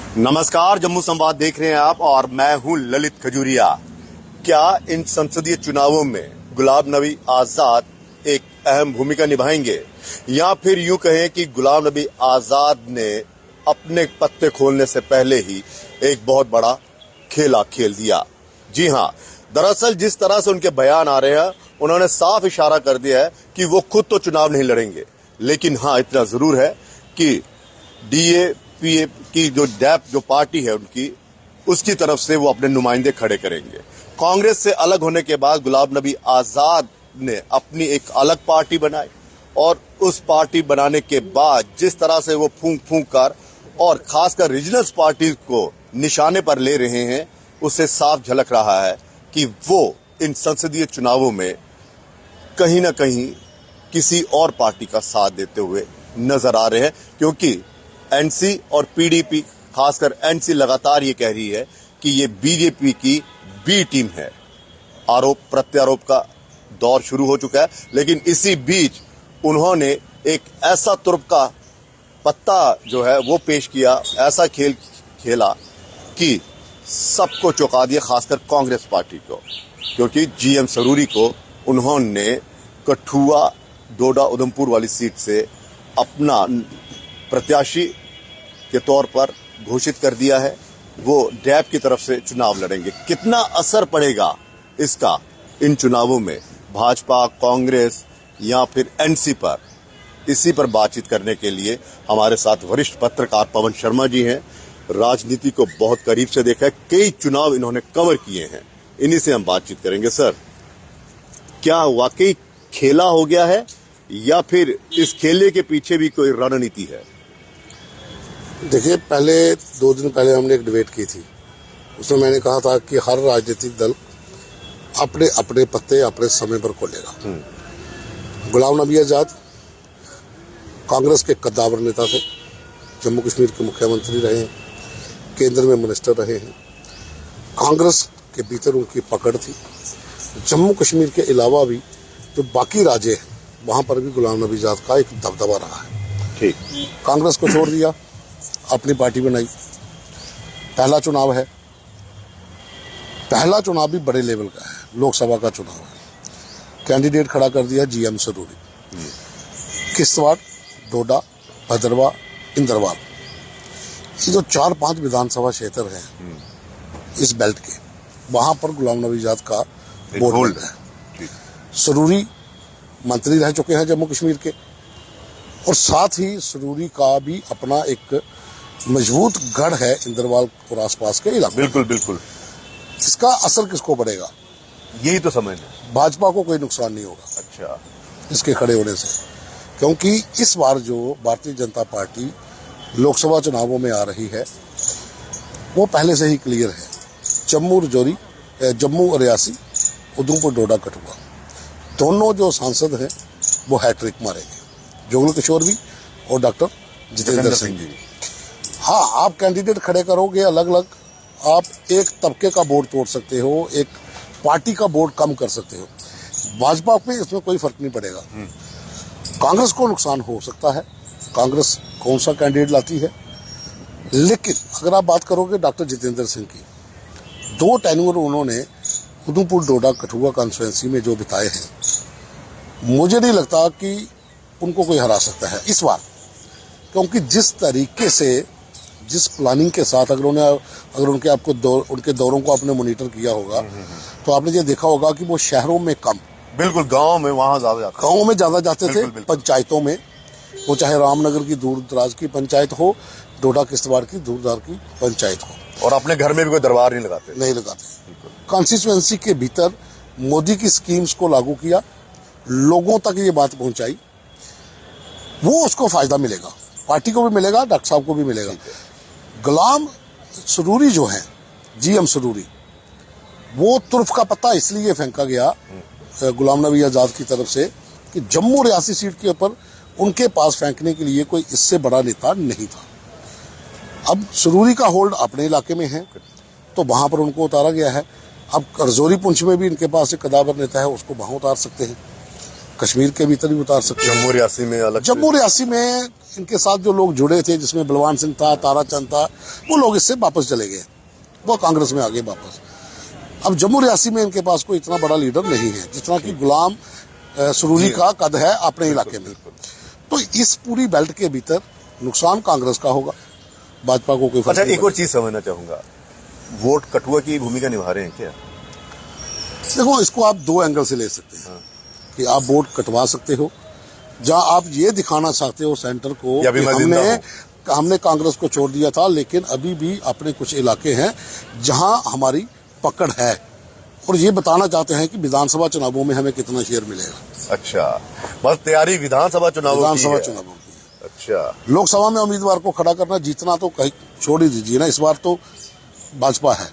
नमस्कार, जम्मू संवाद देख रहे हैं आप और मैं हूं ललित खजूरिया। क्या इन संसदीय चुनावों में गुलाम नबी आजाद एक अहम भूमिका निभाएंगे, या फिर यूं कहें कि गुलाम नबी आजाद ने अपने पत्ते खोलने से पहले ही एक बहुत बड़ा खेला खेल दिया? जी हां, दरअसल जिस तरह से उनके बयान आ रहे हैं, उन्होंने साफ इशारा कर दिया है कि वो खुद तो चुनाव नहीं लड़ेंगे, लेकिन हां इतना जरूर है कि डीएपीए की जो डैप जो पार्टी है उनकी, उसकी तरफ से वो अपने नुमाइंदे खड़े करेंगे। कांग्रेस से अलग होने के बाद गुलाम नबी आजाद ने अपनी एक अलग पार्टी बनाई और उस पार्टी बनाने के बाद जिस तरह से वो फूंक फूंक कर और खासकर रीजनल पार्टी को निशाने पर ले रहे हैं, उससे साफ झलक रहा है कि वो इन संसदीय चुनावों में कहीं ना कहीं किसी और पार्टी का साथ देते हुए नजर आ रहे हैं, क्योंकि एनसी और पीडीपी, खासकर एनसी लगातार ये कह रही है कि ये बीजेपी की बी टीम है। आरोप प्रत्यारोप का दौर शुरू हो चुका है, लेकिन इसी बीच उन्होंने एक ऐसा तुर्क का पत्ता जो है वो पेश किया, ऐसा खेल खेला कि सबको चौंका दिया, खासकर कांग्रेस पार्टी को, क्योंकि जीएम सरूरी को उन्होंने कठुआ, डोडा, उधमपुर वाली सीट से अपना प्रत्याशी के तौर पर घोषित कर दिया है। वो डैप की तरफ से चुनाव लड़ेंगे। कितना असर पड़ेगा इसका इन चुनावों में भाजपा, कांग्रेस या फिर एनसी पर, इसी पर बातचीत करने के लिए हमारे साथ वरिष्ठ पत्रकार पवन शर्मा जी हैं। राजनीति को बहुत करीब से देखा है, कई चुनाव इन्होंने कवर किए हैं, इन्हीं से हम बातचीत करेंगे। सर, क्या वाकई खेला हो गया है या फिर इस खेले के पीछे भी कोई रणनीति है? देखिए, पहले 2 दिन पहले हमने एक डिबेट की थी, उसमें मैंने कहा था कि हर राजनीतिक दल अपने अपने पत्ते अपने समय पर खोलेगा। गुलाम नबी आजाद कांग्रेस के कद्दावर नेता थे, जम्मू कश्मीर के मुख्यमंत्री रहे हैं, केंद्र में मिनिस्टर रहे हैं। कांग्रेस के भीतर उनकी पकड़ थी। जम्मू कश्मीर के अलावा भी जो बाकी राज्य हैं, वहां पर भी गुलाम नबी आजाद का एक दबदबा रहा है। ठीक, कांग्रेस को छोड़ दिया, अपनी पार्टी बनाई। पहला चुनाव है, पहला चुनाव भी बड़े लेवल का है, लोकसभा का चुनाव है। कैंडिडेट खड़ा कर दिया जीएम सरूरी। किश्तवाड़, डोडा, भद्रवाह, इंदरवाल, ये जो 4-5 विधानसभा क्षेत्र हैं इस बेल्ट के, वहां पर गुलाम नबी आजाद का बोर्ड है। सरूरी मंत्री रह चुके हैं जम्मू कश्मीर के, और साथ ही सरूरी का भी अपना एक मजबूत गढ़ है इंदरवाल और आसपास के इलाके। बिल्कुल बिल्कुल। इसका असर किसको पड़ेगा? यही तो समझ है। भाजपा को कोई नुकसान नहीं होगा अच्छा, इसके खड़े होने से, क्योंकि इस बार जो भारतीय जनता पार्टी लोकसभा चुनावों में आ रही है वो पहले से ही क्लियर है। जम्मू और रियासी, उधमपुर, डोडा, कठुआ, दोनों जो सांसद हैं वो हैट्रिक मारेंगे, जुगल किशोर भी और डॉक्टर जितेंद्र सिंह जी। हाँ, आप कैंडिडेट खड़े करोगे अलग अलग, आप एक तबके का वोट तोड़ सकते हो, एक पार्टी का वोट कम कर सकते हो। भाजपा पे इसमें कोई फर्क नहीं पड़ेगा। कांग्रेस को नुकसान हो सकता है, कांग्रेस कौन सा कैंडिडेट लाती है, लेकिन अगर आप बात करोगे डॉक्टर जितेंद्र सिंह की, 2 टेन्योर उन्होंने उधमपुर, डोडा, कठुआ कॉन्स्टिट्यूएंसी में जो बिताए हैं, मुझे नहीं लगता कि उनको कोई हरा सकता है इस बार, क्योंकि जिस तरीके से, जिस प्लानिंग के साथ, अगर उनके दौरों को आपने मॉनिटर किया होगा तो आपने ये देखा होगा कि वो शहरों में कम, बिल्कुल गांव में वहां ज्यादा जाते थे। पंचायतों में, वो चाहे रामनगर की दूर दराज की पंचायत हो, डोडा किश्तवाड़ की दूर दराज की पंचायत हो, और अपने घर में भी कोई दरबार नहीं लगाते। कॉन्स्टिट्यूएंसी के भीतर मोदी की स्कीम्स को लागू किया, लोगों तक ये बात पहुंचाई, वो उसको फायदा मिलेगा, पार्टी को भी मिलेगा, डॉक्टर साहब को भी मिलेगा। गुलाम सरूरी जो है, जीएम सरूरी, वो तुर्फ का पत्ता इसलिए फेंका गया गुलाम नबी आजाद की तरफ से कि जम्मू रियासी सीट के ऊपर उनके पास फेंकने के लिए कोई इससे बड़ा नेता नहीं था। अब सरूरी का होल्ड अपने इलाके में है तो वहां पर उनको उतारा गया है। अब रजौरी पुंछ में भी इनके पास एक कदावर नेता है, उसको वहां उतार सकते हैं, कश्मीर के भीतर भी उतार सकते हैं। जम्मू रियासी में अलग, जम्मू रियासी में इनके साथ जो लोग जुड़े थे, जिसमें बलवान सिंह था, ताराचंद था, वो लोग इससे वापस चले गए, वो कांग्रेस में आ गए वापस। अब जम्मू रियासी में इनके पास कोई इतना बड़ा लीडर नहीं है जितना कि गुलाम सरूरी का कद है अपने इलाके में। तो इस पूरी बेल्ट के भीतर नुकसान कांग्रेस का होगा, भाजपा को कोई फर्क अच्छा, नहीं एक और चीज समझना चाहूंगा, वोट कठुआ की भूमिका निभा रहे हैं क्या? देखो, इसको आप दो एंगल से ले सकते हैं कि आप वोट कटवा सकते हो, जहां आप ये दिखाना चाहते हो सेंटर को या भी कि मैं जिंदा हमने कांग्रेस को छोड़ दिया था, लेकिन अभी भी अपने कुछ इलाके हैं जहां हमारी पकड़ है, और ये बताना चाहते हैं कि विधानसभा चुनावों में हमें कितना शेयर मिलेगा। अच्छा, बस तैयारी विधानसभा चुनावों की है। चुनावों की है। अच्छा, लोकसभा में उम्मीदवार को खड़ा करना, जीतना तो कहीं छोड़ ही दीजिए ना, इस बार तो भाजपा है,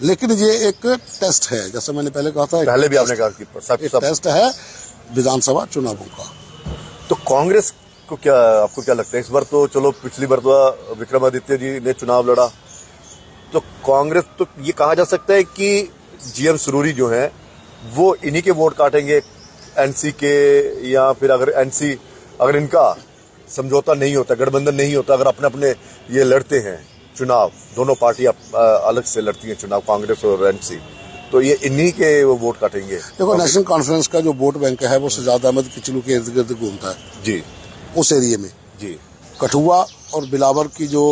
लेकिन ये एक टेस्ट है, जैसे मैंने पहले कहा था, पहले भी आपने कहा कि एक टेस्ट है विधानसभा चुनावों का। तो कांग्रेस को क्या, आपको क्या लगता है इस बार? तो चलो, पिछली बार तो विक्रमादित्य जी ने चुनाव लड़ा, तो कांग्रेस, तो ये कहा जा सकता है कि जीएम सुरूरी जो है वो इन्हीं के वोट काटेंगे एनसी के, या फिर अगर इनका समझौता नहीं होता, गठबंधन नहीं होता, अगर अपने अपने ये लड़ते हैं चुनाव, दोनों पार्टियां अलग से लड़ती हैं चुनाव, कांग्रेस और एनसी, तो ये इन्हीं के वो वोट काटेंगे। देखो, नेशनल कॉन्फ्रेंस का जो वोट बैंक है वो सजाद अहमद किचलू के इर्द गिर्द घूमता है जी, उस एरिया में जी। कठुआ और बिलावर की जो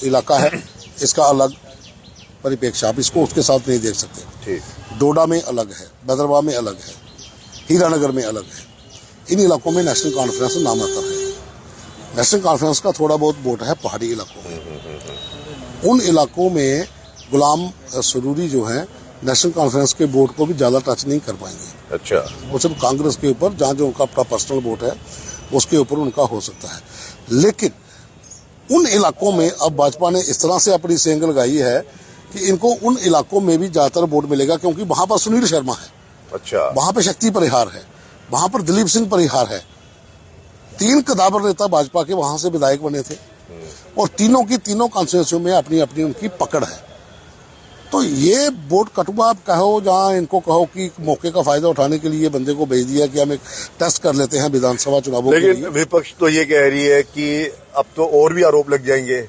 इलाका है, इसका अलग परिप्रेक्ष्य, आप इसको उसके साथ नहीं देख सकते। ठीक। डोडा में अलग है, भद्रवाह में अलग है, हीरानगर में अलग है। इन इलाकों में नेशनल कॉन्फ्रेंस नामातर है। नेशनल कॉन्फ्रेंस का थोड़ा बहुत वोट है पहाड़ी इलाकों में। उन इलाकों में गुलाम सरूरी जो है नेशनल कॉन्फ्रेंस के वोट को भी ज्यादा टच नहीं कर पाएंगे। अच्छा, वो सिर्फ कांग्रेस के ऊपर, जहां जो उनका अपना पर्सनल वोट है उसके ऊपर उनका हो सकता है। लेकिन उन इलाकों में अब भाजपा ने इस तरह से अपनी सेंग लगाई है कि इनको उन इलाकों में भी ज्यादातर वोट मिलेगा, क्योंकि वहां पर सुनील शर्मा है, अच्छा, वहां पर शक्ति परिहार है, वहां पर दिलीप सिंह परिहार है। 3 कदावर नेता भाजपा के वहां से विधायक बने थे, और तीनों की तीनों कॉन्स्टिट्यूंसी में अपनी अपनी उनकी पकड़ है। तो ये वोट कटुआ आप कहो, जहां इनको कहो कि मौके का फायदा उठाने के लिए बंदे को भेज दिया कि हम एक टेस्ट कर लेते हैं विधानसभा चुनावों के लिए। लेकिन विपक्ष तो ये कह रही है कि अब तो और भी आरोप लग जाएंगे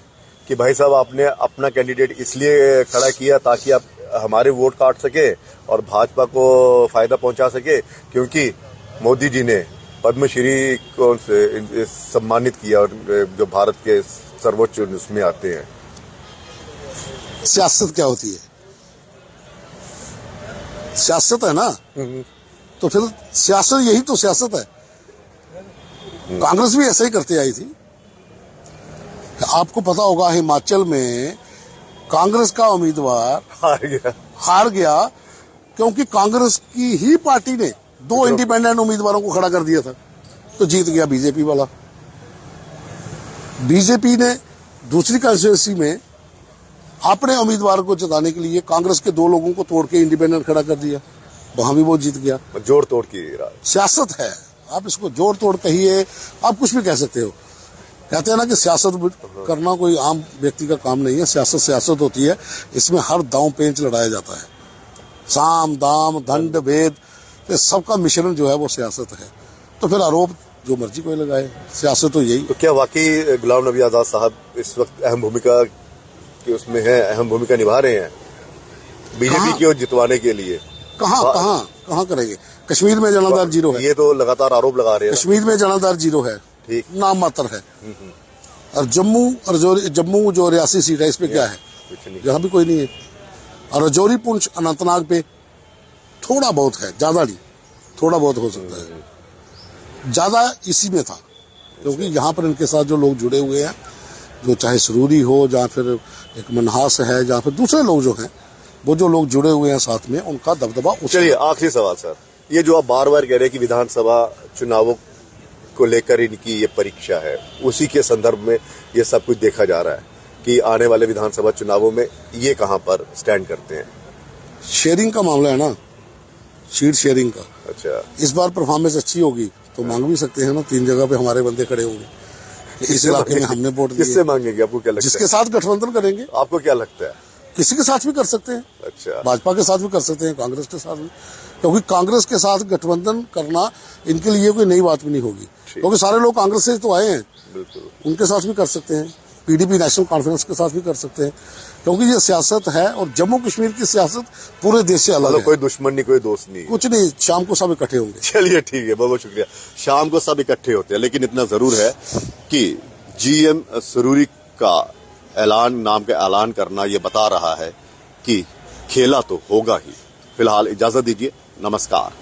कि भाई साहब, आपने अपना कैंडिडेट इसलिए खड़ा किया ताकि आप हमारे वोट काट सके और भाजपा को फायदा पहुंचा सके, क्योंकि मोदी जी ने पद्मश्री को सम्मानित किया, और जो भारत के सर्वोच्च उसमें आते हैं। सियासत क्या होती है? सियासत है ना, तो फिर सियासत, यही तो सियासत है। कांग्रेस भी ऐसे ही करती आई थी। आपको पता होगा, हिमाचल में कांग्रेस का उम्मीदवार हार गया क्योंकि कांग्रेस की ही पार्टी ने 2 इंडिपेंडेंट उम्मीदवारों को खड़ा कर दिया था, तो जीत गया बीजेपी वाला। बीजेपी ने दूसरी कॉन्स्टिट्यूंसी में अपने उम्मीदवार को जिताने के लिए कांग्रेस के 2 लोगों को तोड़ के इंडिपेंडेंट खड़ा कर दिया, वहां भी वो जीत गया। जोड़ तोड़ की सियासत है, आप इसको जोड़ तोड़ कहिए, आप कुछ भी कह सकते हो। कहते हैं ना कि सियासत करना कोई आम व्यक्ति का काम नहीं है। सियासत सियासत होती है, इसमें हर दांव पेंच लड़ाया जाता है। साम दाम दंड भेद, सबका मिश्रण जो है वो सियासत है। तो फिर आरोप जो मर्जी कोई लगाए, सियासत तो यही। तो क्या वाकई गुलाम नबी आजाद साहब इस वक्त अहम भूमिका कि उसमें है, अहम भूमिका निभा रहे हैं बीजेपी को जितवाने के लिए? कहाँ करेंगे? कश्मीर में जनाधार 0 है। ये तो लगातार आरोप लगा रहे हैं। कश्मीर में जनाधार 0 है, ठीक, नाम मात्र है। और जम्मू जो रियासी सीट है, इस पे क्या है? यहाँ भी कोई नहीं है। और रजौरी, पुंछ, अनंतनाग पे थोड़ा बहुत है, ज्यादा नहीं, थोड़ा बहुत हो सकता है। ज्यादा इसी में था, क्योंकि यहाँ पर इनके साथ जो लोग जुड़े हुए हैं, जो चाहे सरूरी हो, जहाँ फिर एक मनहास है, जहाँ फिर दूसरे लोग जो हैं, वो जो लोग जुड़े हुए हैं साथ में, उनका दबदबा। चलिए, आखिरी सवाल सर, ये जो आप बार बार कह रहे हैं कि विधानसभा चुनावों को लेकर इनकी ये परीक्षा है, उसी के संदर्भ में ये सब कुछ देखा जा रहा है कि आने वाले विधानसभा चुनावों में ये कहां पर स्टैंड करते हैं। शेयरिंग का मामला है ना, सीट शेयरिंग का। अच्छा, इस बार परफॉर्मेंस अच्छी होगी तो मांग भी सकते हैं ना, 3 जगह पे हमारे बंदे खड़े होंगे, इस इलाके में हमने वोट दिए। किससे मांगेंगे? आपको क्या लगता है? जिसके साथ गठबंधन करेंगे। आपको क्या लगता है? किसी के साथ भी कर सकते हैं। अच्छा, भाजपा के साथ भी कर सकते हैं, कांग्रेस के साथ भी, क्योंकि कांग्रेस के साथ गठबंधन करना इनके लिए कोई नई बात भी नहीं होगी, क्योंकि सारे लोग कांग्रेस से तो आए हैं। बिल्कुल। उनके साथ भी कर सकते हैं, पीडीपी नेशनल कॉन्फ्रेंस के साथ भी कर सकते हैं, क्योंकि ये सियासत है और जम्मू कश्मीर की सियासत पूरे देश से अलग मतलब है। कोई दुश्मन नहीं, कोई दोस्त नहीं। कुछ नहीं, शाम को सब इकट्ठे होंगे। चलिए ठीक है, बहुत बहुत शुक्रिया। शाम को सब इकट्ठे होते हैं, लेकिन इतना जरूर है कि जीएम सरूरी का नाम का ऐलान करना ये बता रहा है कि खेला तो होगा ही। फिलहाल इजाजत दीजिए, नमस्कार।